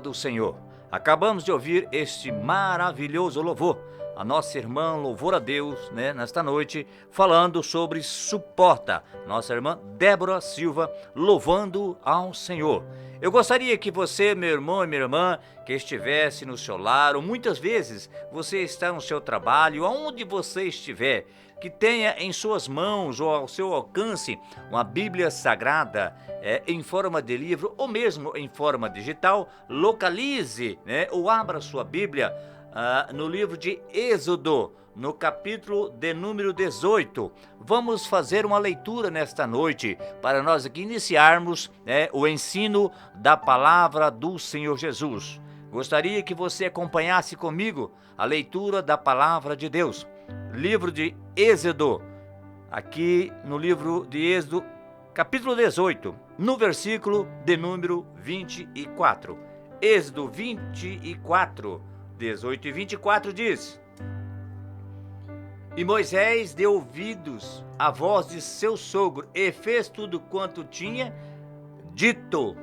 Do Senhor. Acabamos de ouvir este maravilhoso louvor. A nossa irmã louvou a Deus, nesta noite, falando sobre suporta. Nossa irmã Débora Silva louvando ao Senhor. Eu gostaria que você, meu irmão e minha irmã, que estivesse no seu lar, ou muitas vezes você está no seu trabalho, aonde você estiver, que tenha em suas mãos ou ao seu alcance uma Bíblia Sagrada em forma de livro ou mesmo em forma digital, localize, ou abra sua Bíblia no livro de Êxodo, no capítulo de número 18. Vamos fazer uma leitura nesta noite para nós aqui iniciarmos o ensino da palavra do Senhor Jesus. Gostaria que você acompanhasse comigo a leitura da palavra de Deus. Livro de Êxodo, aqui no livro de Êxodo, capítulo 18, no versículo de número 24. Êxodo 24, 18 e 24 diz: E Moisés deu ouvidos à voz de seu sogro e fez tudo quanto tinha dito.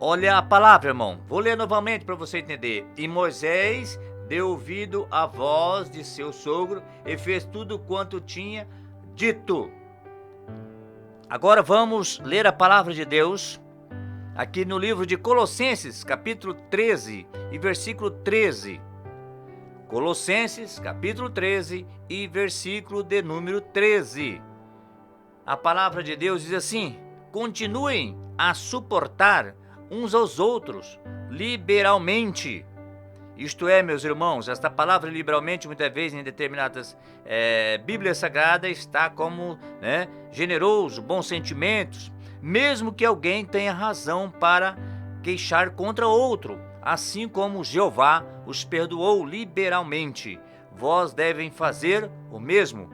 Olha a palavra, irmão. Vou ler novamente para você entender. E Moisés deu ouvido à voz de seu sogro e fez tudo quanto tinha dito. Agora vamos ler a palavra de Deus aqui no livro de Colossenses, capítulo 13 e versículo 13. Colossenses, capítulo 13 e versículo de número 13. A palavra de Deus diz assim: continuem a suportar uns aos outros liberalmente. Isto é, meus irmãos, esta palavra liberalmente, muitas vezes em determinadas Bíblias Sagradas, está como generoso, bons sentimentos, mesmo que alguém tenha razão para queixar contra outro, assim como Jeová os perdoou liberalmente. Vós devem fazer o mesmo.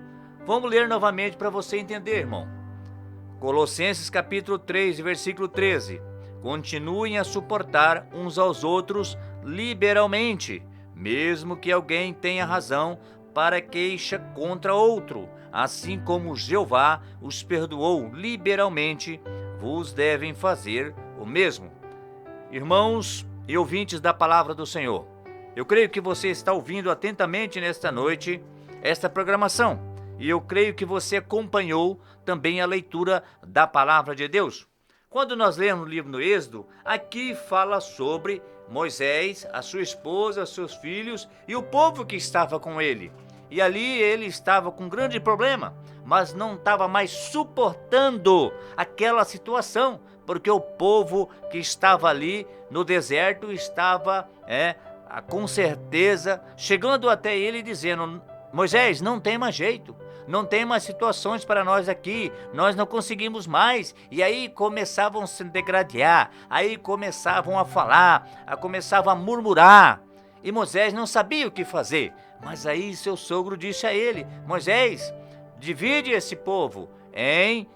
Vamos ler novamente para você entender, irmão. Colossenses capítulo 3, versículo 13. Continuem a suportar uns aos outros liberalmente, mesmo que alguém tenha razão para queixa contra outro, assim como Jeová os perdoou liberalmente, vos devem fazer o mesmo. Irmãos e ouvintes da palavra do Senhor, eu creio que você está ouvindo atentamente nesta noite esta programação, e eu creio que você acompanhou também a leitura da palavra de Deus. Quando nós lemos o livro do Êxodo, aqui fala sobre Moisés, a sua esposa, seus filhos e o povo que estava com ele. E ali ele estava com um grande problema, mas não estava mais suportando aquela situação, porque o povo que estava ali no deserto estava, com certeza, chegando até ele e dizendo: Moisés, não tem mais jeito. Não tem mais situações para nós aqui, nós não conseguimos mais. E aí começavam a se degradar, aí começavam a falar, começavam a murmurar. E Moisés não sabia o que fazer. Mas aí seu sogro disse a ele: Moisés, divide esse povo em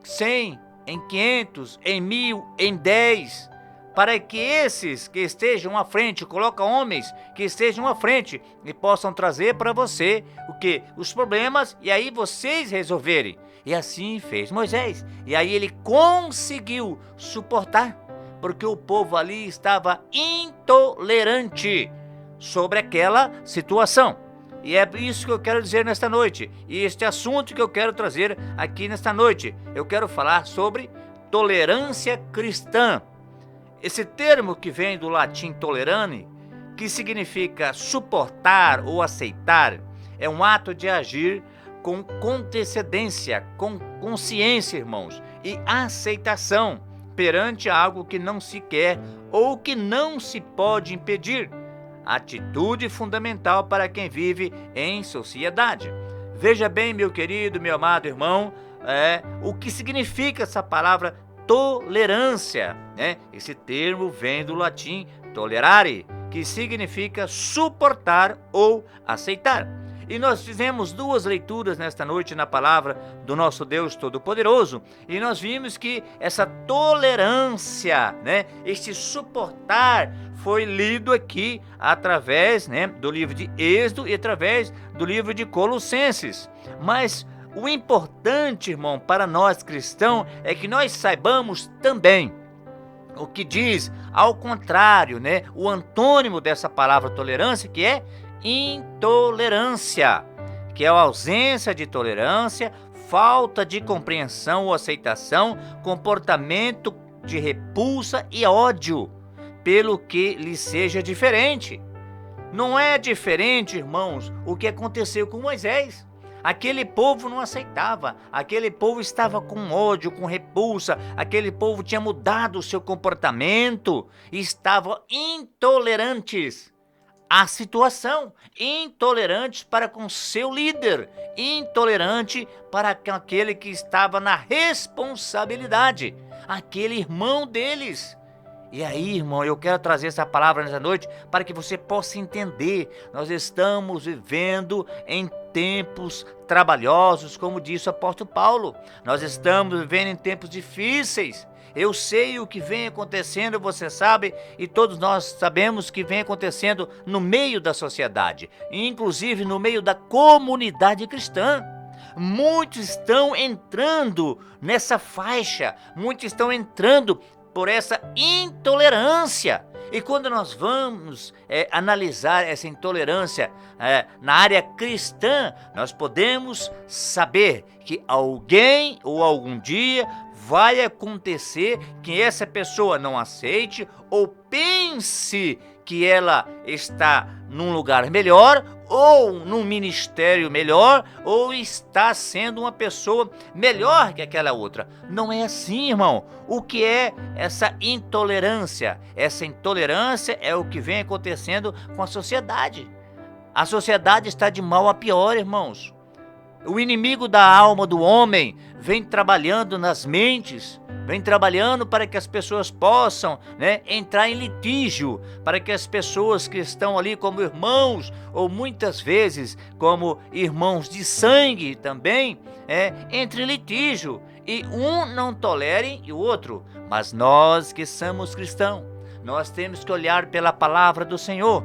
100, em 500, em 1000, em 10, para que esses que estejam à frente, coloca homens que estejam à frente e possam trazer para você o que? Os problemas, e aí vocês resolverem. E assim fez Moisés. E aí ele conseguiu suportar, porque o povo ali estava intolerante sobre aquela situação. E é isso que eu quero dizer nesta noite. E este assunto que eu quero trazer aqui nesta noite. Eu quero falar sobre tolerância cristã. Esse termo que vem do latim tolerare, que significa suportar ou aceitar, é um ato de agir com antecedência, com consciência, irmãos, e aceitação perante algo que não se quer ou que não se pode impedir. Atitude fundamental para quem vive em sociedade. Veja bem, meu querido, meu amado irmão, o que significa essa palavra tolerância, Esse termo vem do latim tolerare, que significa suportar ou aceitar. E nós fizemos duas leituras nesta noite na palavra do nosso Deus Todo-Poderoso, e nós vimos que essa tolerância, este suportar, foi lido aqui através do livro de Êxodo e através do livro de Colossenses. Mas o importante, irmão, para nós cristãos, é que nós saibamos também o que diz ao contrário, né? O antônimo dessa palavra tolerância, que é intolerância, que é a ausência de tolerância, falta de compreensão ou aceitação, comportamento de repulsa e ódio pelo que lhe seja diferente. Não é diferente, irmãos, o que aconteceu com Moisés. Aquele povo não aceitava, aquele povo estava com ódio, com repulsa, aquele povo tinha mudado o seu comportamento, estavam intolerantes à situação, intolerantes para com seu líder, intolerante para com aquele que estava na responsabilidade, aquele irmão deles. E aí, irmão, eu quero trazer essa palavra nessa noite para que você possa entender. Nós estamos vivendo em tempos trabalhosos, como disse o apóstolo Paulo. Nós estamos vivendo em tempos difíceis. Eu sei o que vem acontecendo, você sabe, e todos nós sabemos que vem acontecendo no meio da sociedade, inclusive no meio da comunidade cristã. Muitos estão entrando nessa faixa, muitos estão entrando por essa intolerância. E quando nós vamos analisar essa intolerância na área cristã, nós podemos saber que alguém ou algum dia vai acontecer que essa pessoa não aceite ou pense que ela está num lugar melhor ou num ministério melhor ou está sendo uma pessoa melhor que aquela outra. Não é assim, irmão. O que é essa intolerância? Essa intolerância é o que vem acontecendo com a sociedade. A sociedade está de mal a pior, irmãos. O inimigo da alma do homem vem trabalhando nas mentes, vem trabalhando para que as pessoas possam entrar em litígio, para que as pessoas que estão ali como irmãos, ou muitas vezes como irmãos de sangue também, entrem em litígio, e um não tolere o outro. Mas nós que somos cristãos, nós temos que olhar pela palavra do Senhor,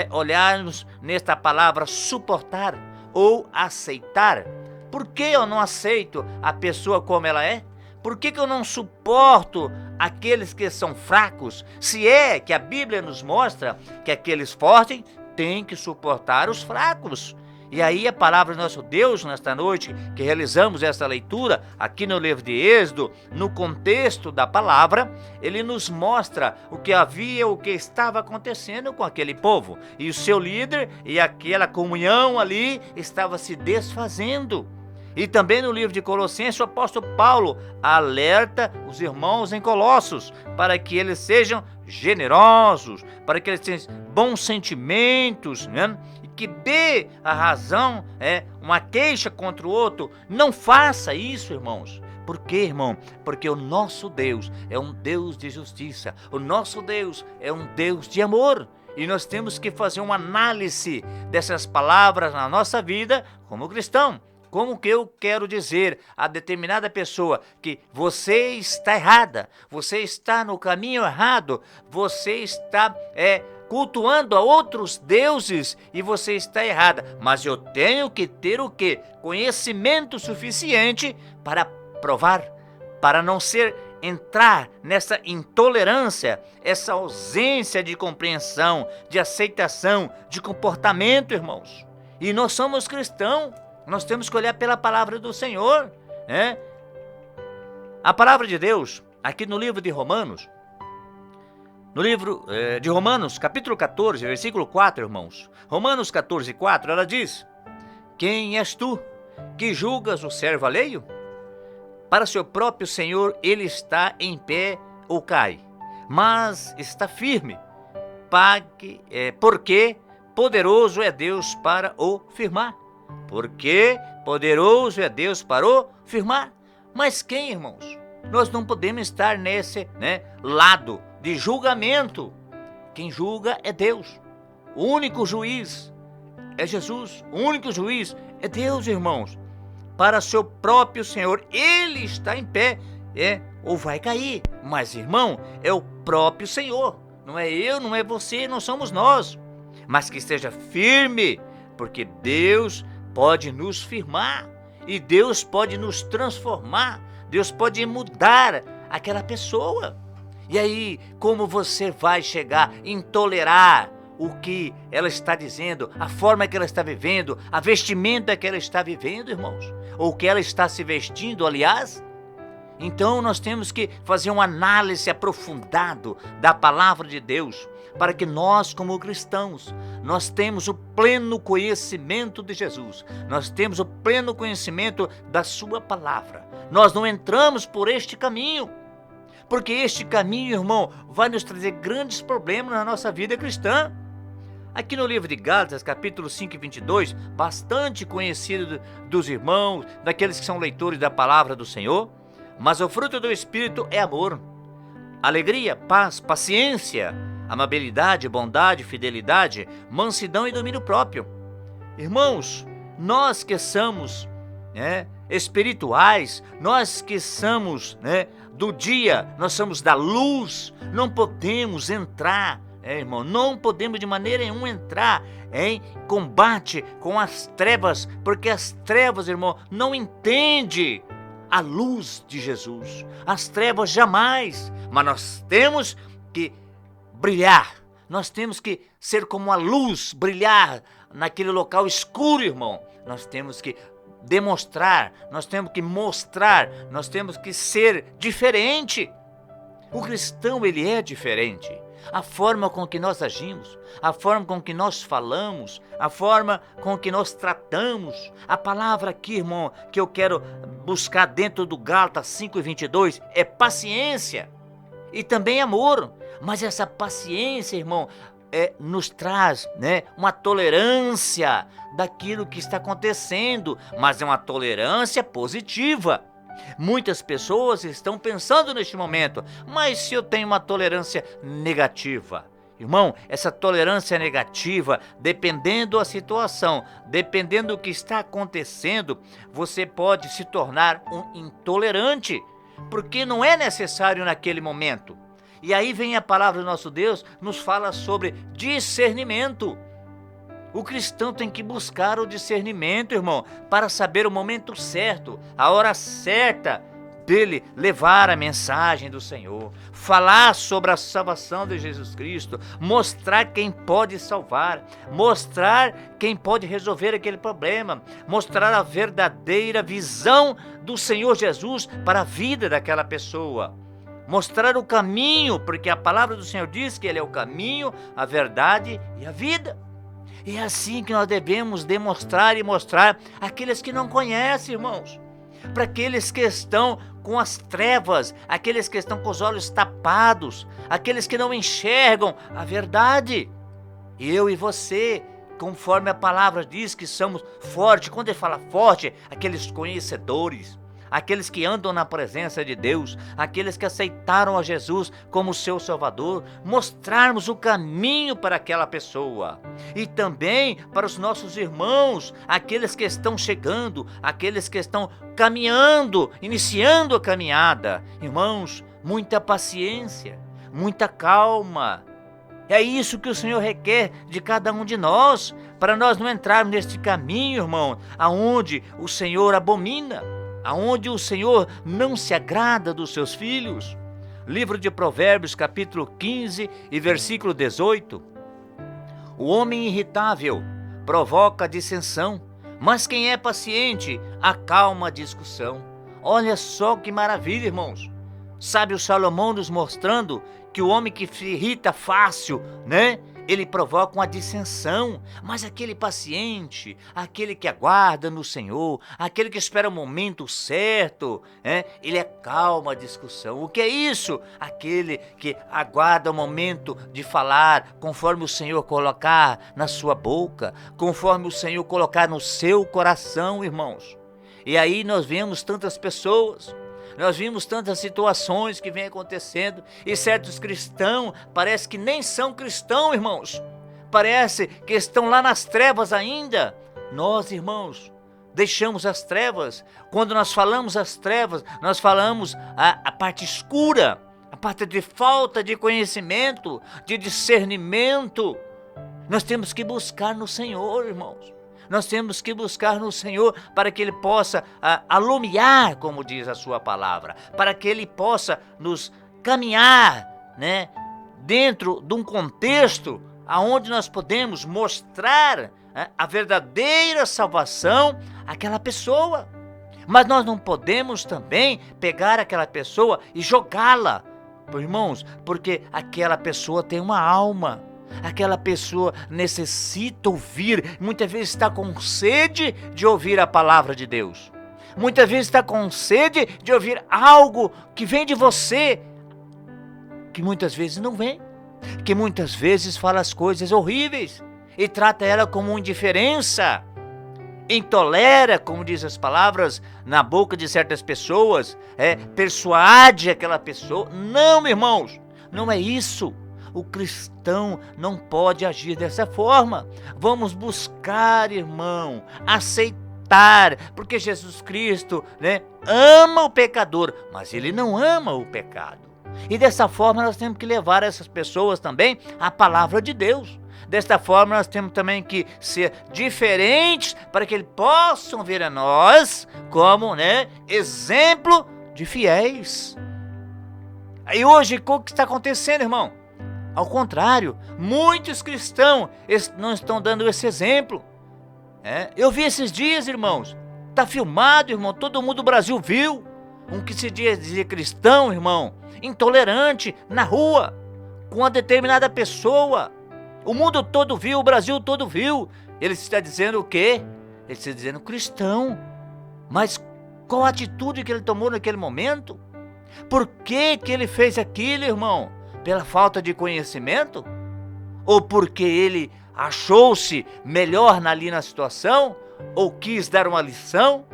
olharmos nesta palavra suportar ou aceitar. Por que eu não aceito a pessoa como ela é? Por que eu não suporto aqueles que são fracos? Se é que a Bíblia nos mostra que aqueles fortes têm que suportar os fracos. E aí a palavra do nosso Deus, nesta noite que realizamos essa leitura aqui no livro de Êxodo, no contexto da palavra, ele nos mostra o que havia, o que estava acontecendo com aquele povo. E o seu líder e aquela comunhão ali estava se desfazendo. E também no livro de Colossenses, o apóstolo Paulo alerta os irmãos em Colossos para que eles sejam generosos, para que eles tenham bons sentimentos, e que dê a razão, uma queixa contra o outro. Não faça isso, irmãos. Por quê, irmão? Porque o nosso Deus é um Deus de justiça, o nosso Deus é um Deus de amor. E nós temos que fazer uma análise dessas palavras na nossa vida como cristão. Como que eu quero dizer a determinada pessoa que você está errada, você está no caminho errado, você está cultuando a outros deuses e você está errada. Mas eu tenho que ter o quê? Conhecimento suficiente para provar, para não entrar nessa intolerância, essa ausência de compreensão, de aceitação, de comportamento, irmãos. E nós somos cristãos. Nós temos que olhar pela palavra do Senhor, A palavra de Deus, aqui no livro de Romanos, capítulo 14, versículo 4, irmãos. Romanos 14, 4, ela diz: quem és tu que julgas o servo alheio? Para seu próprio Senhor ele está em pé ou cai, mas está firme, porque poderoso é Deus para o firmar. Porque poderoso é Deus para o firmar. Mas quem, irmãos? Nós não podemos estar nesse lado de julgamento. Quem julga é Deus. O único juiz é Jesus. O único juiz é Deus, irmãos. Para seu próprio Senhor, ele está em pé, ou vai cair. Mas, irmão, é o próprio Senhor. Não é eu, não é você, não somos nós. Mas que esteja firme, porque Deus pode nos firmar e Deus pode nos transformar, Deus pode mudar aquela pessoa. E aí, como você vai chegar em tolerar o que ela está dizendo, a forma que ela está vivendo, a vestimenta que ela está vivendo, irmãos? Ou que ela está se vestindo, aliás? Então nós temos que fazer uma análise aprofundada da palavra de Deus, para que nós, como cristãos, nós temos o pleno conhecimento de Jesus, nós temos o pleno conhecimento da sua palavra. Nós não entramos por este caminho, porque este caminho, irmão, vai nos trazer grandes problemas na nossa vida cristã. Aqui no livro de Gálatas, capítulo 5 e 22, bastante conhecido dos irmãos, daqueles que são leitores da palavra do Senhor, mas o fruto do Espírito é amor, alegria, paz, paciência, amabilidade, bondade, fidelidade, mansidão e domínio próprio. Irmãos, nós que somos espirituais, nós que somos do dia, nós somos da luz, não podemos entrar, irmão, não podemos de maneira nenhuma entrar em combate com as trevas, porque as trevas, irmão, não entendem a luz de Jesus. As trevas jamais, mas nós temos que brilhar, nós temos que ser como a luz, brilhar naquele local escuro, irmão. Nós temos que demonstrar, nós temos que mostrar, nós temos que ser diferente. O cristão, ele é diferente. A forma com que nós agimos, a forma com que nós falamos, a forma com que nós tratamos. A palavra aqui, irmão, que eu quero buscar dentro do Gálatas 5:22 é paciência e também amor. Mas essa paciência, irmão, nos traz uma tolerância daquilo que está acontecendo, mas é uma tolerância positiva. Muitas pessoas estão pensando neste momento, mas se eu tenho uma tolerância negativa? Irmão, essa tolerância negativa, dependendo da situação, dependendo do que está acontecendo, você pode se tornar um intolerante, porque não é necessário naquele momento. E aí vem a palavra do nosso Deus, nos fala sobre discernimento. O cristão tem que buscar o discernimento, irmão, para saber o momento certo, a hora certa dele levar a mensagem do Senhor, falar sobre a salvação de Jesus Cristo, mostrar quem pode salvar, mostrar quem pode resolver aquele problema, mostrar a verdadeira visão do Senhor Jesus para a vida daquela pessoa. Mostrar o caminho, porque a palavra do Senhor diz que Ele é o caminho, a verdade e a vida. E é assim que nós devemos demonstrar e mostrar àqueles que não conhecem, irmãos. Para aqueles que estão com as trevas, aqueles que estão com os olhos tapados, aqueles que não enxergam a verdade. E eu e você, conforme a palavra diz que somos fortes, quando ele fala forte, aqueles conhecedores, aqueles que andam na presença de Deus, aqueles que aceitaram a Jesus como seu Salvador, mostrarmos o caminho para aquela pessoa e também para os nossos irmãos, aqueles que estão chegando, aqueles que estão caminhando, iniciando a caminhada. Irmãos, muita paciência, muita calma. É isso que o Senhor requer de cada um de nós, para nós não entrarmos neste caminho, irmão, aonde o Senhor abomina, aonde o Senhor não se agrada dos seus filhos. Livro de Provérbios, capítulo 15 e versículo 18. O homem irritável provoca dissensão, mas quem é paciente acalma a discussão. Olha só que maravilha, irmãos. Sabe o Salomão nos mostrando que o homem que se irrita fácil, ele provoca uma dissensão, mas aquele paciente, aquele que aguarda no Senhor, aquele que espera o momento certo, ele acalma a discussão. O que é isso? Aquele que aguarda o momento de falar conforme o Senhor colocar na sua boca, conforme o Senhor colocar no seu coração, irmãos. E aí nós vemos tantas pessoas, nós vimos tantas situações que vêm acontecendo e certos cristãos parece que nem são cristãos, irmãos. Parece que estão lá nas trevas ainda. Nós, irmãos, deixamos as trevas. Quando nós falamos as trevas, nós falamos a parte escura, a parte de falta de conhecimento, de discernimento. Nós temos que buscar no Senhor, irmãos. Nós temos que buscar no Senhor para que Ele possa alumiar, como diz a sua palavra, para que Ele possa nos caminhar né, dentro de um contexto aonde nós podemos mostrar, né, a verdadeira salvação àquela pessoa. Mas nós não podemos também pegar aquela pessoa e jogá-la, irmãos, porque aquela pessoa tem uma alma. Aquela pessoa necessita ouvir, muitas vezes está com sede de ouvir a palavra de Deus. Muitas vezes está com sede de ouvir algo que vem de você, que muitas vezes não vem, que muitas vezes fala as coisas horríveis e trata ela como indiferença, intolera, como diz as palavras, na boca de certas pessoas, persuade aquela pessoa. Não, irmãos, não é isso. O cristão não pode agir dessa forma. Vamos buscar, irmão, aceitar, porque Jesus Cristo, né, ama o pecador, mas ele não ama o pecado. E dessa forma nós temos que levar essas pessoas também à palavra de Deus. Desta forma nós temos também que ser diferentes para que eles possam ver a nós como, né, exemplo de fiéis. E hoje o que está acontecendo, irmão? Ao contrário, muitos cristãos não estão dando esse exemplo. Eu vi esses dias, irmãos, está filmado, irmão, todo mundo do Brasil viu, um que se dizia cristão, irmão, intolerante, na rua, com uma determinada pessoa. O mundo todo viu, o Brasil todo viu. Ele está dizendo o quê? Ele está dizendo cristão. Mas qual a atitude que ele tomou naquele momento? Por que que ele fez aquilo, irmão? Pela falta de conhecimento? Ou porque ele achou-se melhor ali na situação? Ou quis dar uma lição?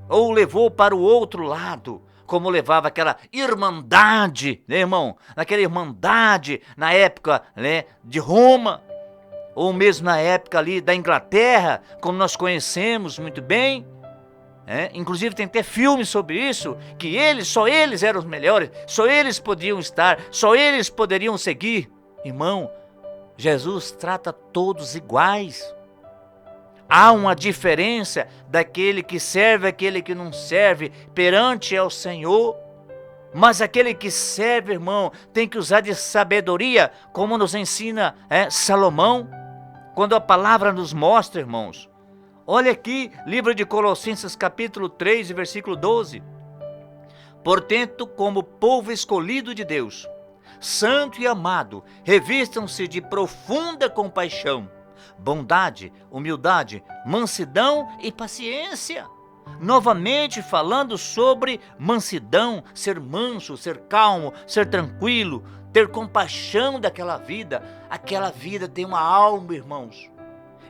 Ou levou para o outro lado, como levava aquela irmandade, né, irmão? Aquela irmandade na época, né, de Roma, ou mesmo na época ali da Inglaterra, como nós conhecemos muito bem. Inclusive tem até filmes sobre isso, que só eles eram os melhores, só eles podiam estar, só eles poderiam seguir. Irmão, Jesus trata todos iguais. Há uma diferença daquele que serve e aquele que não serve perante ao Senhor. Mas aquele que serve, irmão, tem que usar de sabedoria, como nos ensina Salomão, quando a palavra nos mostra, irmãos. Olha aqui, livro de Colossenses capítulo 3, versículo 12. Portanto, como povo escolhido de Deus, santo e amado, revistam-se de profunda compaixão, bondade, humildade, mansidão e paciência. Novamente falando sobre mansidão, ser manso, ser calmo, ser tranquilo, ter compaixão daquela vida. Aquela vida tem uma alma, irmãos.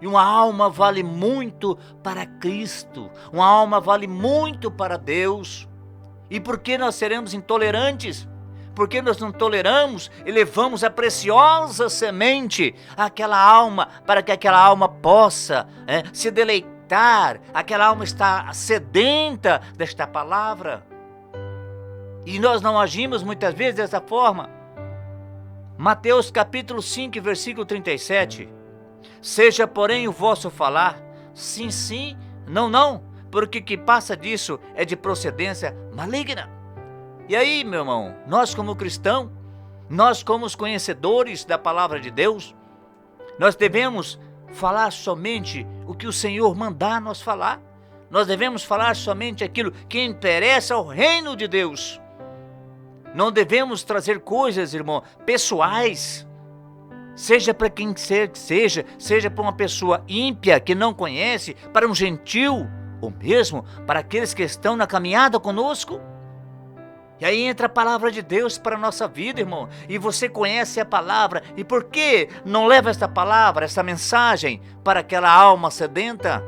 E uma alma vale muito para Cristo, uma alma vale muito para Deus. E por que nós seremos intolerantes? Porque nós não toleramos e levamos a preciosa semente àquela alma, para que aquela alma possa se deleitar, aquela alma está sedenta desta palavra. E nós não agimos muitas vezes dessa forma. Mateus capítulo 5, versículo 37. Seja, porém, o vosso falar, sim, sim, não, não, porque o que passa disso é de procedência maligna. E aí, meu irmão, nós como cristão, nós como os conhecedores da palavra de Deus, nós devemos falar somente o que o Senhor mandar nós falar. Nós devemos falar somente aquilo que interessa ao reino de Deus. Não devemos trazer coisas, irmão, pessoais, seja para quem seja para uma pessoa ímpia que não conhece, para um gentil, ou mesmo para aqueles que estão na caminhada conosco. E aí entra a palavra de Deus para a nossa vida, irmão, e você conhece a palavra, e por que não leva esta palavra, essa mensagem, para aquela alma sedenta?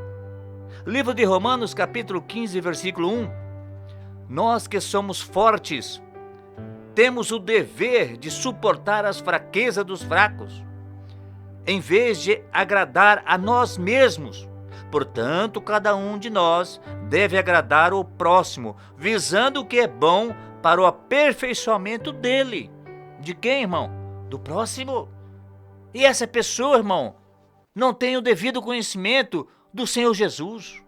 Livro de Romanos capítulo 15, versículo 1. Nós que somos fortes, temos o dever de suportar as fraquezas dos fracos, em vez de agradar a nós mesmos. Portanto, cada um de nós deve agradar o próximo, visando o que é bom para o aperfeiçoamento dele. De quem, irmão? Do próximo. E essa pessoa, irmão, não tem o devido conhecimento do Senhor Jesus.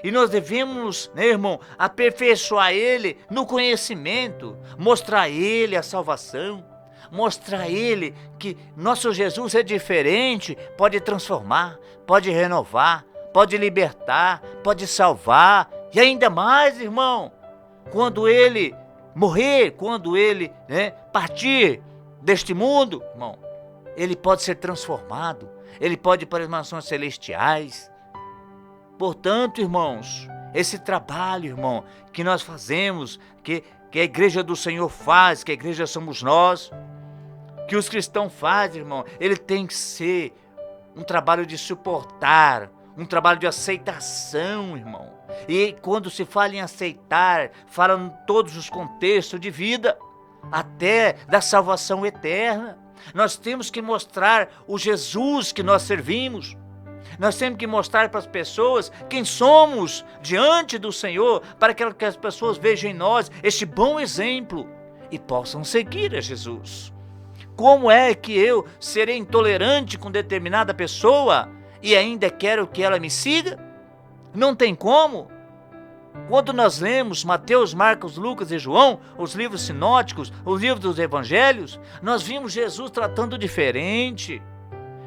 E nós devemos, né, irmão, aperfeiçoar ele no conhecimento, mostrar a ele a salvação, mostrar a ele que nosso Jesus é diferente, pode transformar, pode renovar, pode libertar, pode salvar. E ainda mais, irmão, quando ele morrer, quando ele partir deste mundo, irmão, ele pode ser transformado, ele pode ir para as mansões celestiais. Portanto, irmãos, esse trabalho, irmão, que nós fazemos, que a igreja do Senhor faz, que a igreja somos nós, que os cristãos fazem, irmão, ele tem que ser um trabalho de suportar, um trabalho de aceitação, irmão. E quando se fala em aceitar, fala em todos os contextos de vida, até da salvação eterna. Nós temos que mostrar o Jesus que nós servimos. Nós temos que mostrar para as pessoas quem somos diante do Senhor, para que as pessoas vejam em nós este bom exemplo e possam seguir a Jesus. Como é que eu serei intolerante com determinada pessoa e ainda quero que ela me siga? Não tem como. Quando nós lemos Mateus, Marcos, Lucas e João, os livros sinóticos, os livros dos evangelhos, nós vimos Jesus tratando diferente.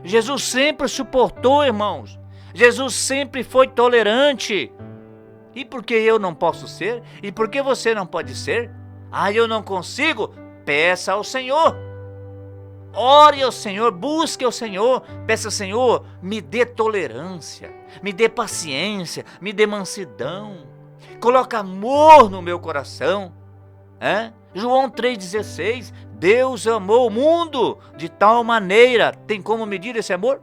Jesus sempre suportou, irmãos. Jesus sempre foi tolerante. E por que eu não posso ser? E por que você não pode ser? Eu não consigo? Peça ao Senhor. Ore ao Senhor, busque ao Senhor. Peça ao Senhor, me dê tolerância, me dê paciência, me dê mansidão. Coloca amor no meu coração. João 3,16, Deus amou o mundo de tal maneira. Tem como medir esse amor?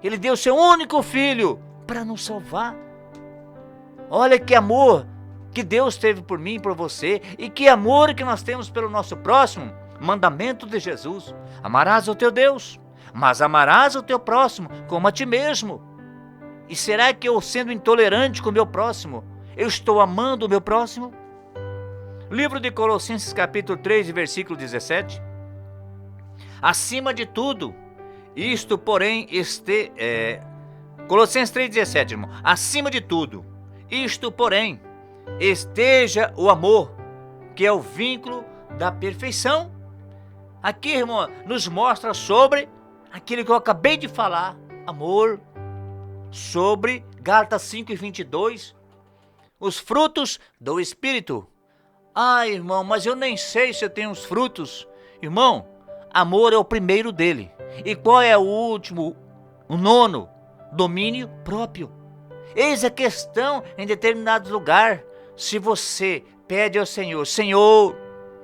Ele deu seu único filho para nos salvar. Olha que amor que Deus teve por mim e por você. E que amor que nós temos pelo nosso próximo. Mandamento de Jesus: amarás o teu Deus, mas amarás o teu próximo como a ti mesmo. E será que eu, sendo intolerante com o meu próximo, eu estou amando o meu próximo? Livro de Colossenses capítulo 3, versículo 17. Acima de tudo, isto porém Colossenses 3,17, irmão. Acima de tudo, isto porém, esteja o amor, que é o vínculo da perfeição. Aqui, irmão, nos mostra sobre aquilo que eu acabei de falar, amor, sobre Gálatas 5:22, os frutos do Espírito. Irmão, mas eu nem sei se eu tenho os frutos. Irmão, amor é o primeiro dele. E qual é o último, o nono? Domínio próprio. Eis a questão em determinado lugar. Se você pede ao Senhor: Senhor,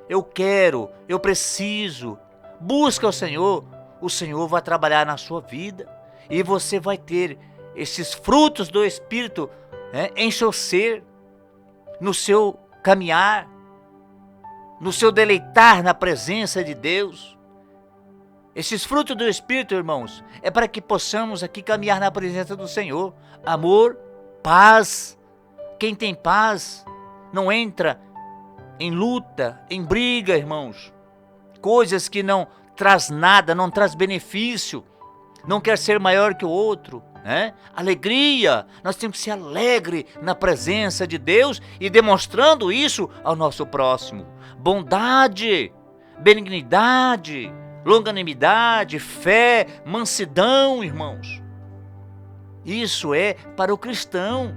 eu quero, eu preciso, busca o Senhor vai trabalhar na sua vida. E você vai ter esses frutos do Espírito em seu ser, no seu caminhar, no seu deleitar na presença de Deus. Esses frutos do Espírito, irmãos, é para que possamos aqui caminhar na presença do Senhor. Amor, paz. Quem tem paz não entra em luta, em briga, irmãos. Coisas que não traz nada, não traz benefício. Não quer ser maior que o outro. Alegria, nós temos que ser alegre na presença de Deus e demonstrando isso ao nosso próximo. Bondade, benignidade, longanimidade, fé, mansidão, irmãos. Isso é para o cristão.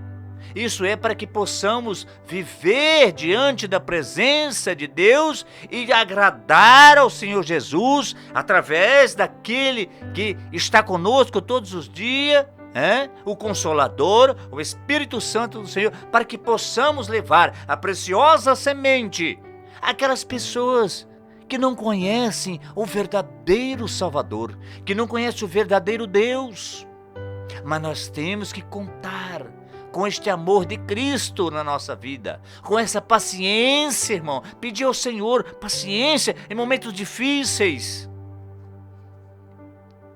Isso é para que possamos viver diante da presença de Deus e agradar ao Senhor Jesus através daquele que está conosco todos os dias, o Consolador, o Espírito Santo do Senhor, para que possamos levar a preciosa semente àquelas pessoas que não conhecem o verdadeiro Salvador, que não conhecem o verdadeiro Deus. Mas nós temos que contar com este amor de Cristo na nossa vida, com essa paciência, irmão. Pedir ao Senhor paciência em momentos difíceis.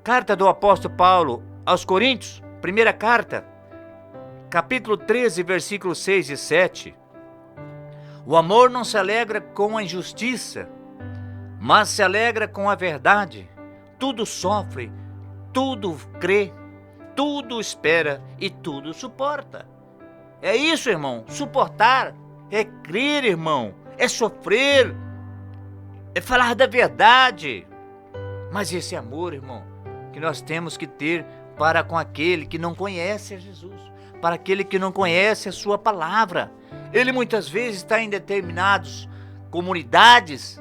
Carta do apóstolo Paulo aos Coríntios, primeira carta, capítulo 13, versículos 6 e 7. O amor não se alegra com a injustiça, mas se alegra com a verdade. Tudo sofre, tudo crê, tudo espera e tudo suporta. É isso, irmão. Suportar é crer, irmão. É sofrer. é falar da verdade. Mas esse amor, irmão, que nós temos que ter para com aquele que não conhece a Jesus, para aquele que não conhece a sua palavra. Ele muitas vezes está em determinadas comunidades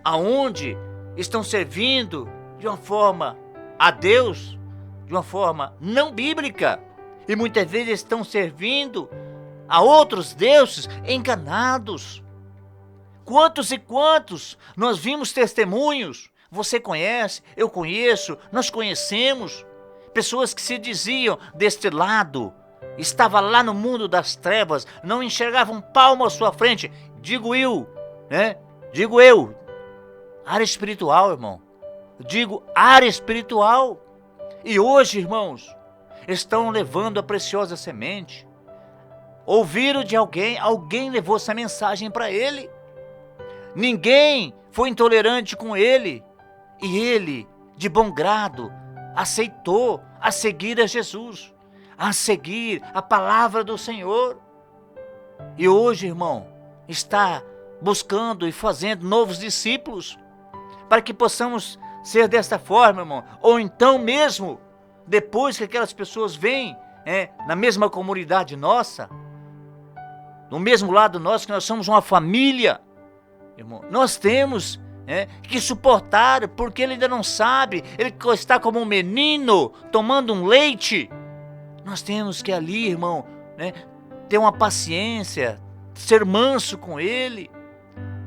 aonde estão servindo de uma forma a Deus, de uma forma não bíblica, e muitas vezes estão servindo a outros deuses enganados. Quantos e quantos nós vimos testemunhos, você conhece, eu conheço, nós conhecemos, pessoas que se diziam deste lado, estava lá no mundo das trevas, não enxergavam um palmo à sua frente, digo eu, área espiritual, irmão, digo área espiritual, e hoje, irmãos, estão levando a preciosa semente, ouviram de alguém levou essa mensagem para ele, ninguém foi intolerante com ele, e ele, de bom grado, aceitou a seguir a Jesus, a seguir a palavra do Senhor. E hoje, irmão, está buscando e fazendo novos discípulos, para que possamos ser desta forma, irmão. Ou então mesmo, depois que aquelas pessoas vêm na mesma comunidade nossa, no mesmo lado nosso, que nós somos uma família, irmão, nós temos que suportar, porque ele ainda não sabe, ele está como um menino tomando um leite. Nós temos que ali, irmão, ter uma paciência, ser manso com ele,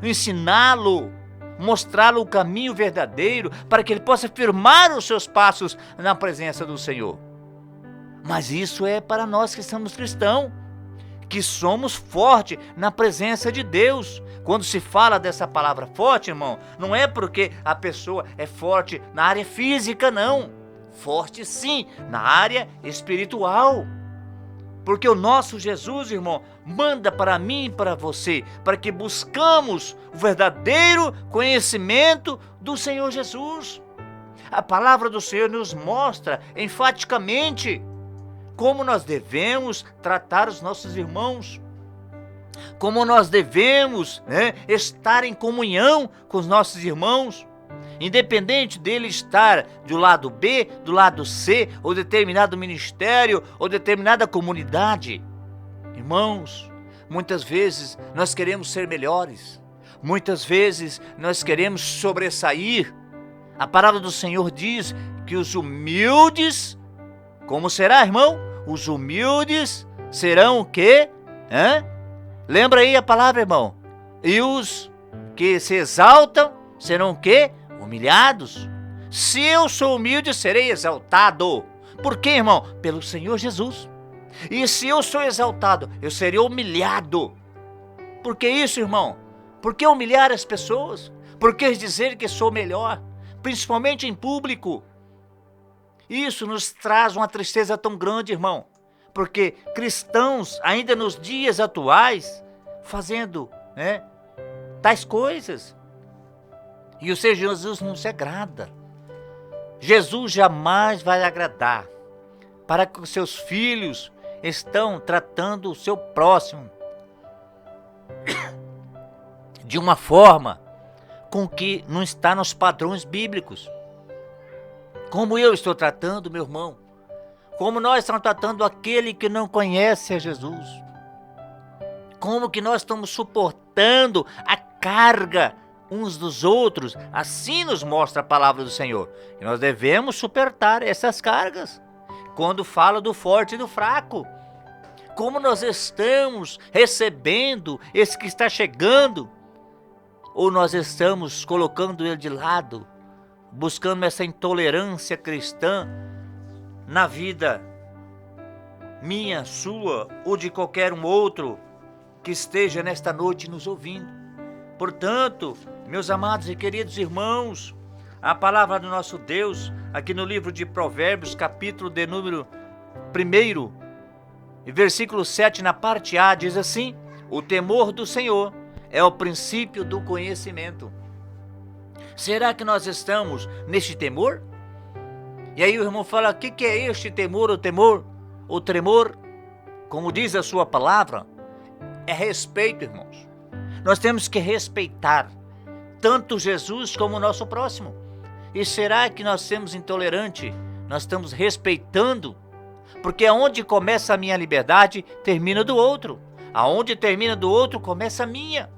ensiná-lo, mostrá-lo o caminho verdadeiro, para que ele possa firmar os seus passos na presença do Senhor. Mas isso é para nós que somos cristãos, que somos fortes na presença de Deus. Quando se fala dessa palavra forte, irmão, não é porque a pessoa é forte na área física, não. Forte sim, na área espiritual. Porque o nosso Jesus, irmão, manda para mim e para você, para que buscamos o verdadeiro conhecimento do Senhor Jesus. A palavra do Senhor nos mostra enfaticamente como nós devemos tratar os nossos irmãos, como nós devemos estar em comunhão com os nossos irmãos, independente dele estar do lado B, do lado C, ou determinado ministério, ou determinada comunidade. Irmãos, muitas vezes nós queremos ser melhores, muitas vezes nós queremos sobressair. A palavra do Senhor diz que os humildes, como será, irmão? Os humildes serão o quê? Lembra aí a palavra, irmão? E os que se exaltam serão o quê? Humilhados. Se eu sou humilde, serei exaltado. Por quê, irmão? Pelo Senhor Jesus. E se eu sou exaltado, eu serei humilhado. Por que isso, irmão? Por que humilhar as pessoas? Por que dizer que sou melhor? Principalmente em público. Isso nos traz uma tristeza tão grande, irmão. Porque cristãos, ainda nos dias atuais, fazendo tais coisas. E o Senhor Jesus não se agrada. Jesus jamais vai agradar para que os seus filhos estão tratando o seu próximo de uma forma com que não está nos padrões bíblicos. Como eu estou tratando, meu irmão? Como nós estamos tratando aquele que não conhece a Jesus? Como que nós estamos suportando a carga uns dos outros? Assim nos mostra a palavra do Senhor. E nós devemos suportar essas cargas. Quando fala do forte e do fraco. Como nós estamos recebendo esse que está chegando? Ou nós estamos colocando ele de lado, buscando essa intolerância cristã na vida minha, sua ou de qualquer um outro que esteja nesta noite nos ouvindo. Portanto, meus amados e queridos irmãos, a palavra do nosso Deus, aqui no livro de Provérbios, capítulo de número 1, e versículo 7, na parte A, diz assim: o temor do Senhor é o princípio do conhecimento. Será que nós estamos neste temor? E aí o irmão fala, o que é este temor? O temor, o tremor, como diz a sua palavra, é respeito, irmãos. Nós temos que respeitar tanto Jesus como o nosso próximo. E será que nós somos intolerantes? Nós estamos respeitando? Porque aonde começa a minha liberdade, termina do outro. Aonde termina do outro, começa a minha.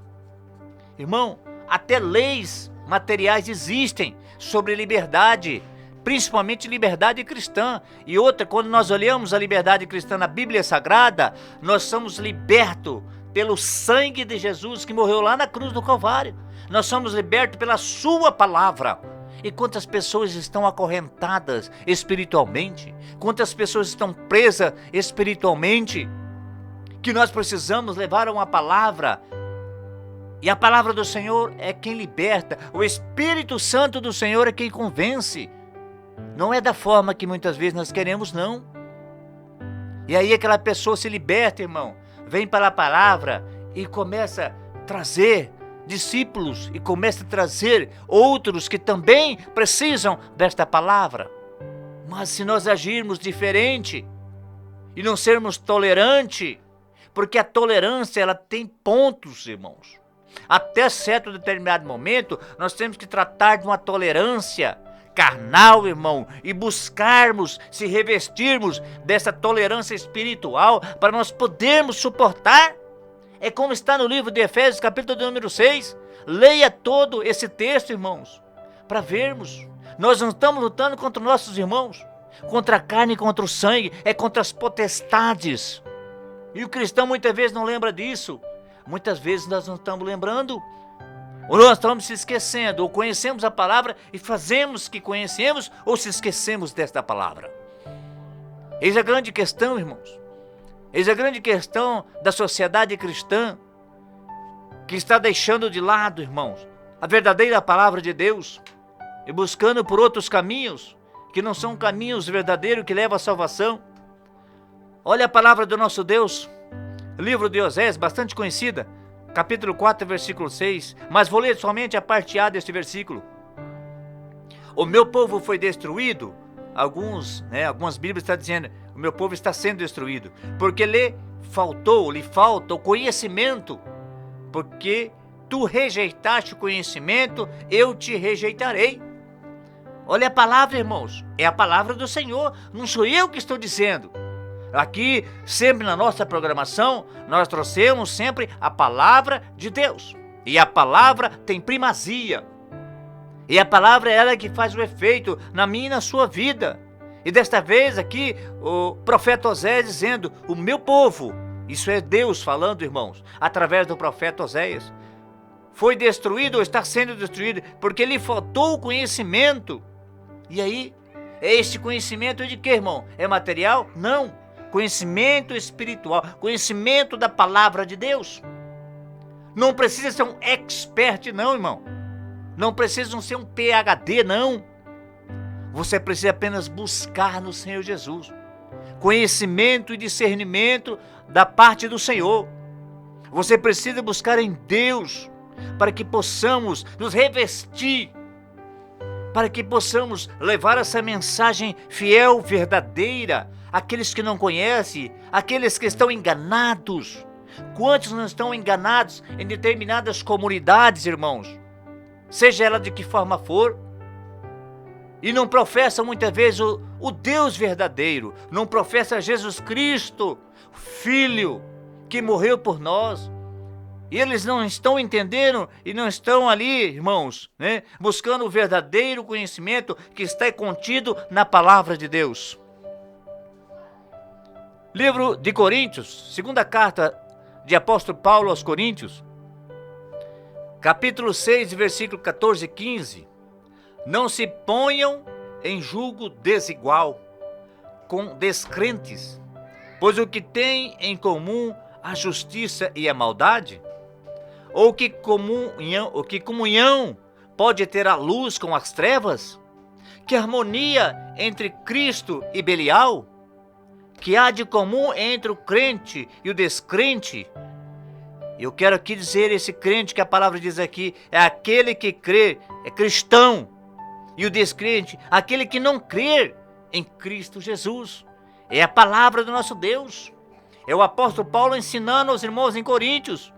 Irmão, até leis materiais existem sobre liberdade, principalmente liberdade cristã. E outra, quando nós olhamos a liberdade cristã na Bíblia Sagrada, nós somos libertos pelo sangue de Jesus que morreu lá na cruz do Calvário. Nós somos libertos pela sua palavra. E quantas pessoas estão acorrentadas espiritualmente? Quantas pessoas estão presas espiritualmente? Que nós precisamos levar uma palavra. E a palavra do Senhor é quem liberta. O Espírito Santo do Senhor é quem convence. Não é da forma que muitas vezes nós queremos, não. E aí aquela pessoa se liberta, irmão. Vem para a palavra e começa a trazer discípulos e começa a trazer outros que também precisam desta palavra. Mas se nós agirmos diferente e não sermos tolerantes, porque a tolerância ela tem pontos, irmãos. Até certo determinado momento, nós temos que tratar de uma tolerância carnal, irmão, e buscarmos se revestirmos dessa tolerância espiritual para nós podermos suportar. É como está no livro de Efésios, capítulo número 6. Leia todo esse texto, irmãos, para vermos. Nós não estamos lutando contra nossos irmãos, contra a carne e contra o sangue, é contra as potestades. E o cristão muitas vezes não lembra disso. Muitas vezes nós não estamos lembrando, ou nós estamos se esquecendo, ou conhecemos a palavra e fazemos que conhecemos, ou se esquecemos desta palavra. Eis a grande questão, irmãos. Eis a grande questão da sociedade cristã, que está deixando de lado, irmãos, a verdadeira palavra de Deus, e buscando por outros caminhos, que não são caminhos verdadeiros que levam à salvação. Olha a palavra do nosso Deus, livro de Osés, bastante conhecida, capítulo 4, versículo 6, mas vou ler somente a parte A deste versículo. O meu povo foi destruído, algumas Bíblias estão dizendo, o meu povo está sendo destruído, porque lhe falta o conhecimento, porque tu rejeitaste o conhecimento, eu te rejeitarei. Olha a palavra, irmãos, é a palavra do Senhor, não sou eu que estou dizendo. Aqui, sempre na nossa programação, nós trouxemos sempre a palavra de Deus. E a palavra tem primazia. E a palavra é ela que faz o efeito na minha e na sua vida. E desta vez aqui, o profeta Osés dizendo, o meu povo, isso é Deus falando, irmãos, através do profeta Oséias, foi destruído ou está sendo destruído, porque lhe faltou o conhecimento. E aí, este conhecimento é de quê, irmão? É material? Não. Conhecimento espiritual, conhecimento da palavra de Deus. Não precisa ser um expert, não, irmão. Não precisa ser um PhD, não. Você precisa apenas buscar no Senhor Jesus conhecimento e discernimento da parte do Senhor. Você precisa buscar em Deus para que possamos nos revestir, para que possamos levar essa mensagem fiel, verdadeira, àqueles que não conhecem, àqueles que estão enganados. Quantos não estão enganados em determinadas comunidades, irmãos? Seja ela de que forma for, e não professam muitas vezes o Deus verdadeiro, não professa Jesus Cristo, Filho, que morreu por nós. E eles não estão entendendo e não estão ali, irmãos, buscando o verdadeiro conhecimento que está contido na palavra de Deus. Livro de Coríntios, segunda carta de apóstolo Paulo aos Coríntios, capítulo 6, versículo 14 e 15. Não se ponham em julgo desigual com descrentes, pois o que tem em comum a justiça e a maldade? Ou que comunhão pode ter a luz com as trevas? Que harmonia entre Cristo e Belial? Que há de comum entre o crente e o descrente? Eu quero aqui dizer, esse crente que a palavra diz aqui, é aquele que crê, é cristão. E o descrente, aquele que não crê em Cristo Jesus. É a palavra do nosso Deus. É o apóstolo Paulo ensinando aos irmãos em Coríntios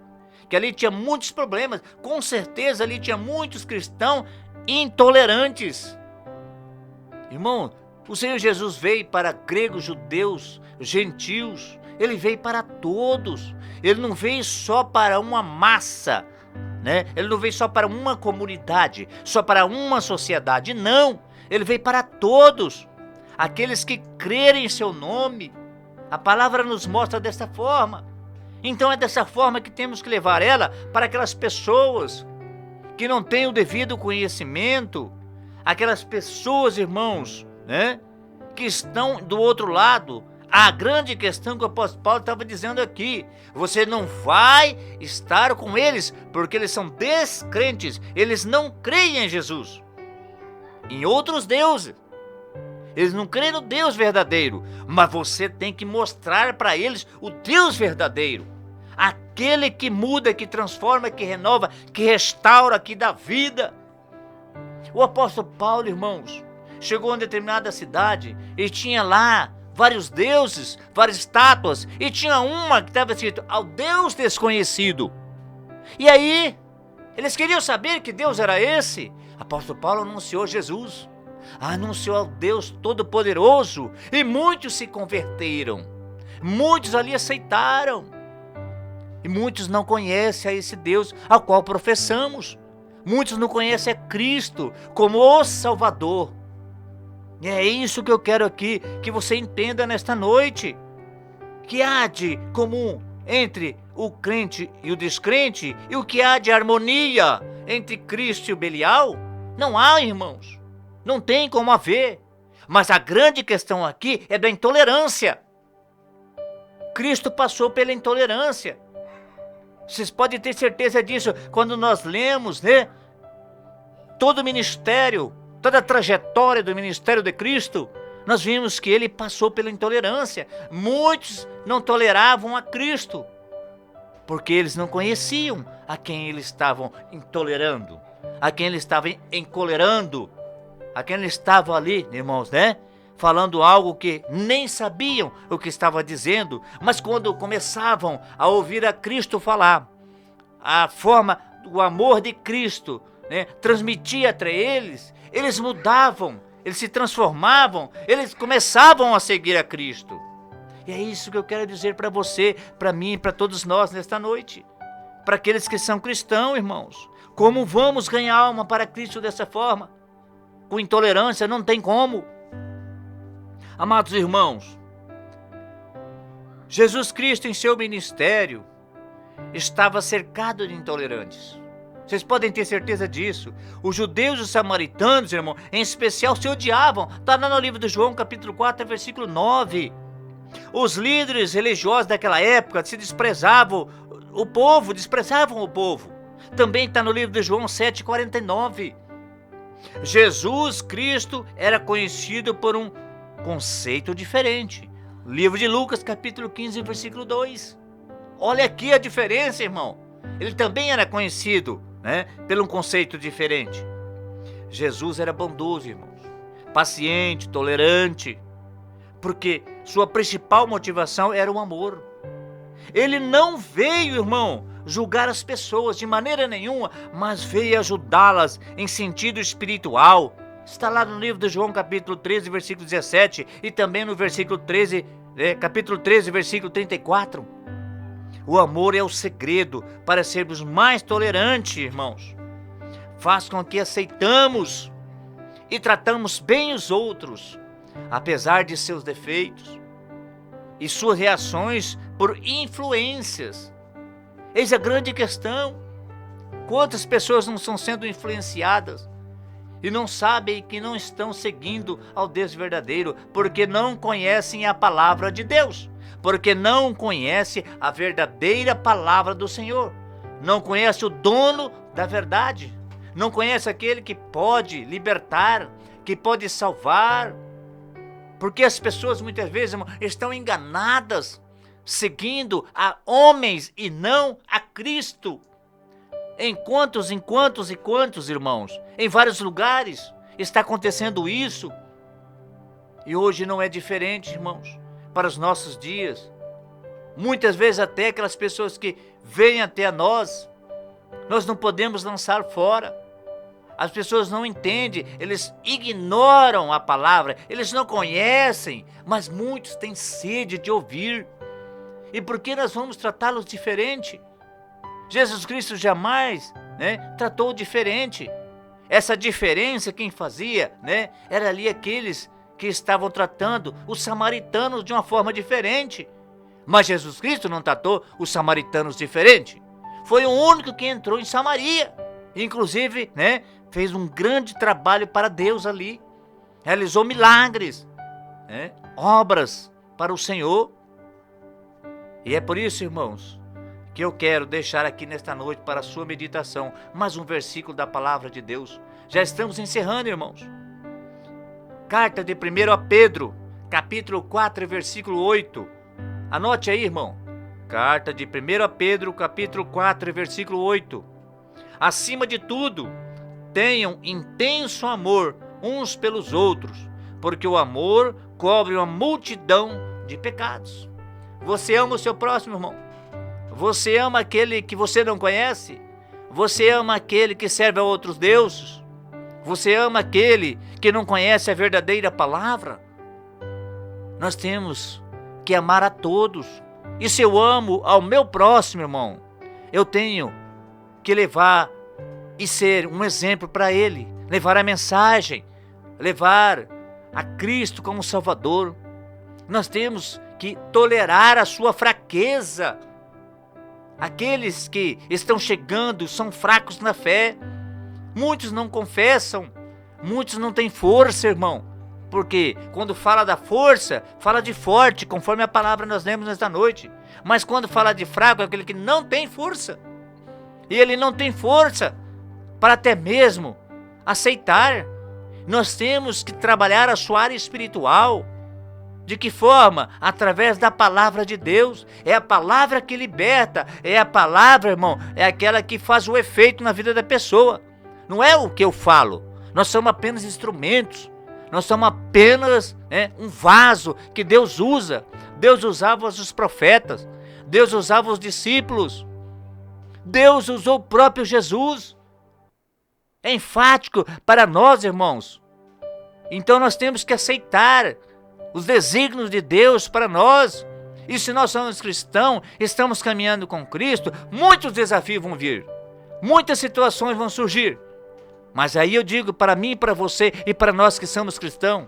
que ali tinha muitos problemas. Com certeza ali tinha muitos cristãos intolerantes. Irmão, o Senhor Jesus veio para gregos, judeus, gentios. Ele veio para todos. Ele não veio só para uma massa, né? Ele não veio só para uma comunidade, só para uma sociedade. Não, ele veio para todos. Aqueles que crerem em seu nome. A palavra nos mostra dessa forma. Então é dessa forma que temos que levar ela para aquelas pessoas que não têm o devido conhecimento, aquelas pessoas, irmãos, né, que estão do outro lado. A grande questão que o apóstolo Paulo estava dizendo aqui: você não vai estar com eles, porque eles são descrentes, eles não creem em Jesus, em outros deuses. Eles não creem no Deus verdadeiro, mas você tem que mostrar para eles o Deus verdadeiro. Aquele que muda, que transforma, que renova, que restaura, que dá vida. O apóstolo Paulo, irmãos, chegou a uma determinada cidade e tinha lá vários deuses, várias estátuas, e tinha uma que estava escrito: ao Deus desconhecido. E aí, eles queriam saber que Deus era esse. O apóstolo Paulo anunciou Jesus, anunciou ao Deus Todo-Poderoso, e muitos se converteram, muitos ali aceitaram, e muitos não conhecem a esse Deus ao qual professamos. Muitos não conhecem a Cristo como o Salvador. E é isso que eu quero aqui que você entenda nesta noite. Que há de comum entre o crente e o descrente, e o que há de harmonia entre Cristo e o Belial? Não há, irmãos. Não tem como haver. Mas a grande questão aqui é da intolerância. Cristo passou pela intolerância. Vocês podem ter certeza disso quando nós lemos, né, todo o ministério, toda a trajetória do ministério de Cristo. Nós vimos que ele passou pela intolerância. Muitos não toleravam a Cristo, porque eles não conheciam a quem eles estavam intolerando, a quem eles estavam encolerando, a quem eles estavam ali, irmãos, né, falando algo que nem sabiam o que estava dizendo. Mas quando começavam a ouvir a Cristo falar, a forma do amor de Cristo, né, transmitia entre eles, eles mudavam, eles se transformavam, eles começavam a seguir a Cristo. E é isso que eu quero dizer para você, para mim, para todos nós nesta noite. Para aqueles que são cristãos, irmãos, como vamos ganhar alma para Cristo dessa forma? Com intolerância não tem como. Amados irmãos, Jesus Cristo em seu ministério estava cercado de intolerantes. Vocês podem ter certeza disso. Os judeus e os samaritanos, irmão, em especial, se odiavam. Está lá no livro de João, capítulo 4, versículo 9. Os líderes religiosos daquela época se desprezavam o povo, Também está no livro de João 7,49. Jesus Cristo era conhecido por um conceito diferente. Livro de Lucas, capítulo 15, versículo 2. Olha aqui a diferença, irmão. Ele também era conhecido, né, por um conceito diferente. Jesus era bondoso, irmãos, paciente, tolerante, porque sua principal motivação era o amor. Ele não veio, irmão, julgar as pessoas de maneira nenhuma, mas veio ajudá-las em sentido espiritual. Está lá no livro de João, capítulo 13, versículo 17, e também no versículo 13, capítulo 13, versículo 34. O amor é o segredo para sermos mais tolerantes, irmãos. Faz com que aceitamos e tratamos bem os outros, apesar de seus defeitos e suas reações por influências. Eis a grande questão. Quantas pessoas não estão sendo influenciadas e não sabem que não estão seguindo ao Deus verdadeiro, porque não conhecem a palavra de Deus, porque não conhecem a verdadeira palavra do Senhor, não conhece o dono da verdade, não conhece aquele que pode libertar, que pode salvar. Porque as pessoas muitas vezes, irmão, estão enganadas, seguindo a homens e não a Cristo. Em quantos, irmãos, em vários lugares está acontecendo isso. E hoje não é diferente, irmãos, para os nossos dias. Muitas vezes até aquelas pessoas que vêm até a nós não podemos lançar fora. As pessoas não entendem, eles ignoram a palavra, eles não conhecem, mas muitos têm sede de ouvir. E por que nós vamos tratá-los diferente? Jesus Cristo jamais, tratou diferente. Essa diferença quem fazia, era ali aqueles que estavam tratando os samaritanos de uma forma diferente. Mas Jesus Cristo não tratou os samaritanos diferente. Foi o único que entrou em Samaria. Inclusive, fez um grande trabalho para Deus ali. Realizou milagres, obras para o Senhor. E é por isso, irmãos, que eu quero deixar aqui nesta noite para a sua meditação mais um versículo da palavra de Deus. Já estamos encerrando, irmãos. Carta de 1 Pedro, capítulo 4, versículo 8. Anote aí, irmão. Carta de 1 Pedro, capítulo 4, versículo 8. Acima de tudo, tenham intenso amor uns pelos outros, porque o amor cobre uma multidão de pecados. Você ama o seu próximo, irmão? Você ama aquele que você não conhece? Você ama aquele que serve a outros deuses? Você ama aquele que não conhece a verdadeira palavra? Nós temos que amar a todos. E se eu amo ao meu próximo, irmão, eu tenho que levar e ser um exemplo para ele, levar a mensagem, levar a Cristo como Salvador. Nós temos que tolerar a sua fraqueza. Aqueles que estão chegando são fracos na fé. Muitos não confessam, muitos não têm força, irmão. Porque quando fala da força, fala de forte, conforme a palavra nós lemos nesta noite. Mas quando fala de fraco, é aquele que não tem força. E ele não tem força para até mesmo aceitar. Nós temos que trabalhar a sua área espiritual. De que forma? Através da palavra de Deus. É a palavra que liberta. É a palavra, irmão, é aquela que faz o efeito na vida da pessoa. Não é o que eu falo. Nós somos apenas instrumentos. Nós somos apenas um vaso que Deus usa. Deus usava os profetas. Deus usava os discípulos. Deus usou o próprio Jesus. É enfático para nós, irmãos. Então nós temos que aceitar os desígnios de Deus para nós. E se nós somos cristãos, estamos caminhando com Cristo, muitos desafios vão vir. Muitas situações vão surgir. Mas aí eu digo para mim, para você e para nós que somos cristãos,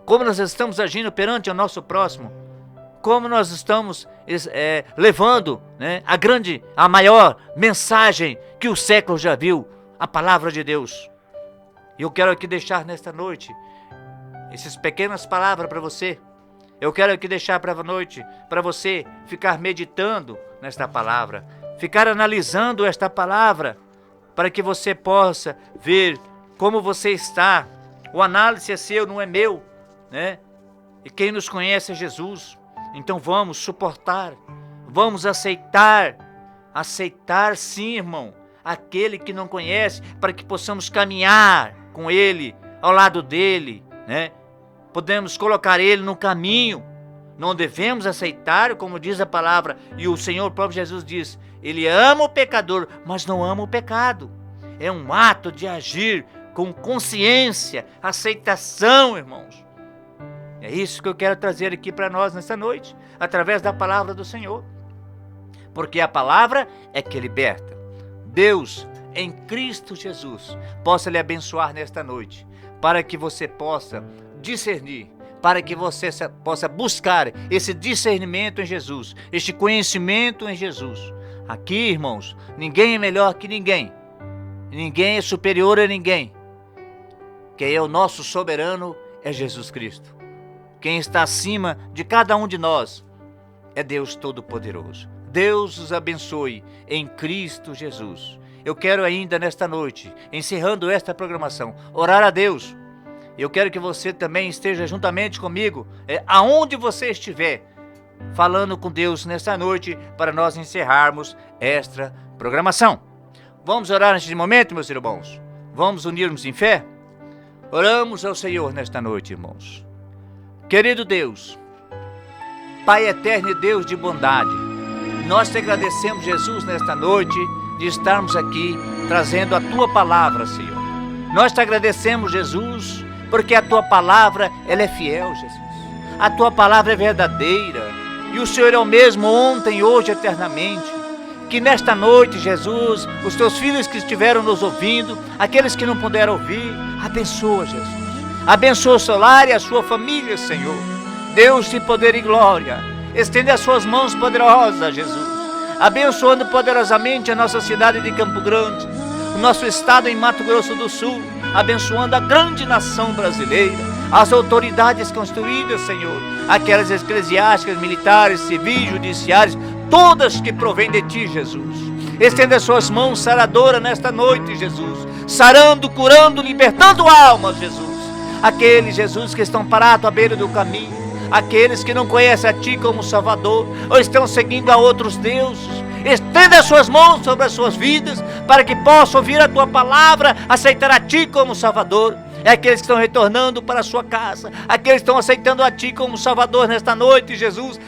como nós estamos agindo perante o nosso próximo, como nós estamos levando a maior mensagem que o século já viu, a palavra de Deus. E eu quero aqui deixar nesta noite essas pequenas palavras para você. Eu quero aqui deixar para a noite, para você ficar meditando nesta palavra, ficar analisando esta palavra, para que você possa ver como você está. O análise é seu, não é meu, E quem nos conhece é Jesus. Então vamos suportar, vamos aceitar sim, irmão, aquele que não conhece, para que possamos caminhar com ele, ao lado dele, Podemos colocar ele no caminho. Não devemos aceitar, como diz a palavra, e o Senhor próprio Jesus diz, ele ama o pecador, mas não ama o pecado. É um ato de agir com consciência, aceitação, irmãos. É isso que eu quero trazer aqui para nós nesta noite, através da palavra do Senhor. Porque a palavra é que liberta. Deus, em Cristo Jesus, possa lhe abençoar nesta noite, para que você possa discernir, para que você possa buscar esse discernimento em Jesus, este conhecimento em Jesus. Aqui, irmãos, ninguém é melhor que ninguém. Ninguém é superior a ninguém. Quem é o nosso soberano é Jesus Cristo. Quem está acima de cada um de nós é Deus Todo-Poderoso. Deus os abençoe em Cristo Jesus. Eu quero ainda nesta noite, encerrando esta programação, orar a Deus. Eu quero que você também esteja juntamente comigo, aonde você estiver, falando com Deus nesta noite, para nós encerrarmos esta programação. Vamos orar neste momento, meus irmãos? Vamos unirmos em fé? Oramos ao Senhor nesta noite, irmãos. Querido Deus, Pai eterno e Deus de bondade, Nós te agradecemos, Jesus, nesta noite, de estarmos aqui trazendo a tua palavra, Senhor. Nós te agradecemos, Jesus, porque a tua palavra, ela é fiel, Jesus. A tua palavra é verdadeira. E o Senhor é o mesmo ontem, hoje, eternamente. Que nesta noite, Jesus, os teus filhos que estiveram nos ouvindo, aqueles que não puderam ouvir, abençoa, Jesus. Abençoa o seu lar e a sua família, Senhor. Deus de poder e glória, estende as suas mãos poderosas, Jesus, abençoando poderosamente a nossa cidade de Campo Grande, o nosso estado em Mato Grosso do Sul, abençoando a grande nação brasileira, as autoridades constituídas, Senhor, aquelas eclesiásticas, militares, civis, judiciárias, todas que provêm de Ti, Jesus. Estende as suas mãos saradoras nesta noite, Jesus, sarando, curando, libertando almas, Jesus. Aqueles, Jesus, que estão parados à beira do caminho, aqueles que não conhecem a Ti como Salvador, ou estão seguindo a outros deuses, estenda as suas mãos sobre as suas vidas, para que possam ouvir a Tua palavra, aceitar a Ti como Salvador. É aqueles que estão retornando para a sua casa, aqueles que estão aceitando a Ti como Salvador nesta noite, Jesus.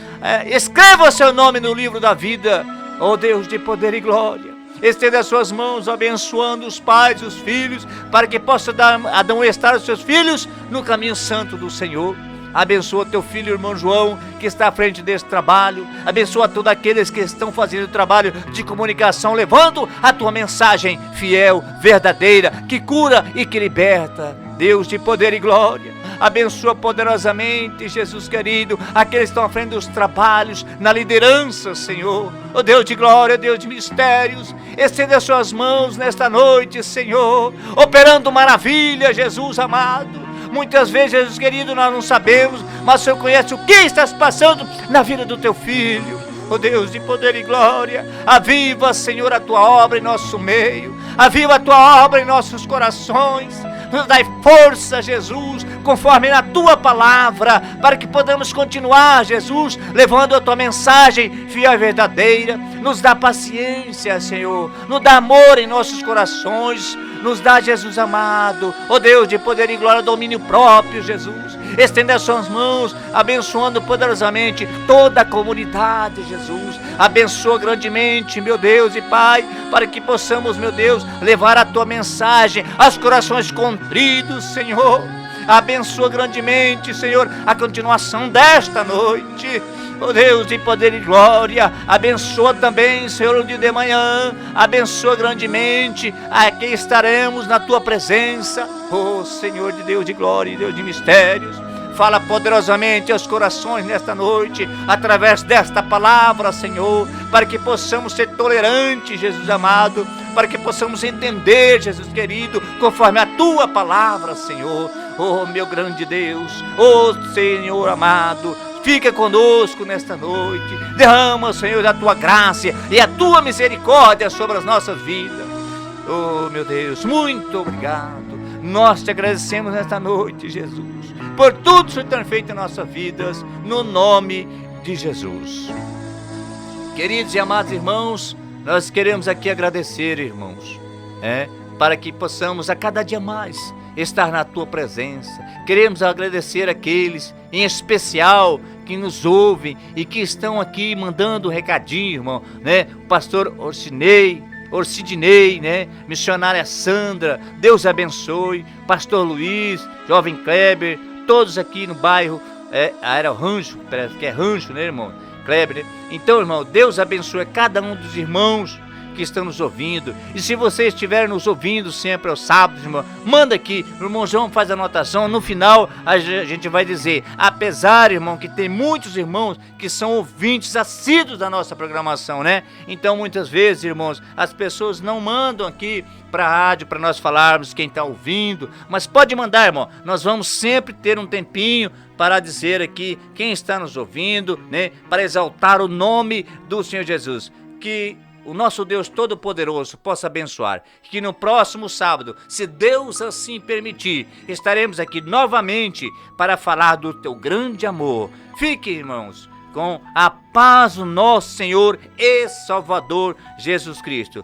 Escreva o seu nome no livro da vida, ó Deus de poder e glória. Estenda as suas mãos, abençoando os pais e os filhos, para que possa admoestar os seus filhos no caminho santo do Senhor. Abençoa teu filho, irmão João, que está à frente desse trabalho. Abençoa todos aqueles que estão fazendo o trabalho de comunicação, levando a tua mensagem fiel, verdadeira, que cura e que liberta. Deus de poder e glória, abençoa poderosamente, Jesus querido, aqueles que estão à frente dos trabalhos, na liderança, Senhor. Oh Deus de glória, Deus de mistérios, estenda as suas mãos nesta noite, Senhor, operando maravilha, Jesus amado. Muitas vezes, Jesus querido, nós não sabemos, mas o Senhor conhece o que está se passando na vida do teu filho. Oh Deus de poder e glória, aviva, Senhor, a tua obra em nosso meio, aviva a tua obra em nossos corações, nos dai força, Jesus, conforme na tua palavra, para que podamos continuar, Jesus, levando a tua mensagem fiel e verdadeira. Nos dá paciência, Senhor, nos dá amor em nossos corações, nos dá, Jesus amado, ó Deus de poder e glória, domínio próprio, Jesus. Estenda as suas mãos, abençoando poderosamente toda a comunidade, Jesus. Abençoa grandemente, meu Deus e Pai, para que possamos, meu Deus, levar a tua mensagem aos corações contritos, Senhor. Abençoa grandemente, Senhor, a continuação desta noite. Oh Deus de poder e glória, abençoa também, Senhor, o dia de manhã, abençoa grandemente, aqui estaremos na tua presença, oh Senhor de Deus de glória e Deus de mistérios. Fala poderosamente aos corações nesta noite, através desta palavra, Senhor, para que possamos ser tolerantes, Jesus amado, para que possamos entender, Jesus querido, conforme a tua palavra, Senhor. Oh meu grande Deus, oh Senhor amado, fica conosco nesta noite, derrama, Senhor, a tua graça e a tua misericórdia sobre as nossas vidas. Oh meu Deus, muito obrigado. Nós te agradecemos nesta noite, Jesus, por tudo que o Senhor tem feito em nossas vidas, no nome de Jesus. Queridos e amados irmãos, nós queremos aqui agradecer, irmãos, para que possamos a cada dia mais estar na tua presença. Queremos agradecer aqueles, em especial, que nos ouvem e que estão aqui mandando um recadinho, irmão, né? O pastor Orsidney, né? Missionária Sandra, Deus abençoe. Pastor Luiz, jovem Kleber, todos aqui no bairro, era o Rancho, parece que é Rancho, né, irmão? Kleber, né? Então, irmão, Deus abençoe cada um dos irmãos que estão nos ouvindo. E se você estiver nos ouvindo sempre aos sábados, irmão, manda aqui, o irmão João faz a anotação, no final a gente vai dizer, apesar, irmão, que tem muitos irmãos que são ouvintes assíduos da nossa programação, né? Então muitas vezes, irmãos, as pessoas não mandam aqui para a rádio para nós falarmos quem está ouvindo, mas pode mandar, irmão, nós vamos sempre ter um tempinho para dizer aqui quem está nos ouvindo, né? Para exaltar o nome do Senhor Jesus. Que o nosso Deus Todo-Poderoso possa abençoar, que no próximo sábado, se Deus assim permitir, estaremos aqui novamente para falar do teu grande amor. Fiquem, irmãos, com a paz do nosso Senhor e Salvador Jesus Cristo.